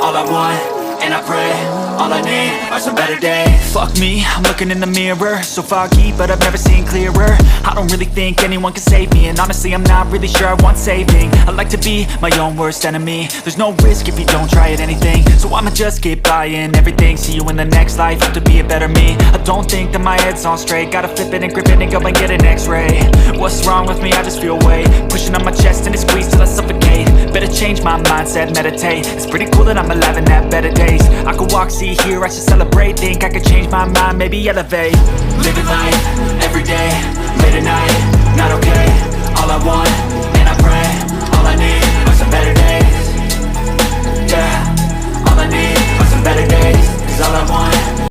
all I want, and I pray, all I need are some better days. Fuck me, I'm looking in the mirror, so foggy, but I've never seen clearer. I don't really think anyone can save me, and honestly I'm not really sure I want saving. I like to be my own worst enemy. There's no risk if you don't try at anything, so I'ma just keep buying everything. See you in the next life, have to be a better me. I don't think that my head's on straight, gotta flip it and grip it and go and get an x-ray. What's wrong with me? I just feel weight pushing on my chest and it squeezes till I suffocate. Better change my mindset, meditate. It's pretty cool that I'm alive and have better days. I could walk, see, hear, I should celebrate. Think I could change my mind, maybe elevate. Living life, everyday, late at night, not okay. All I want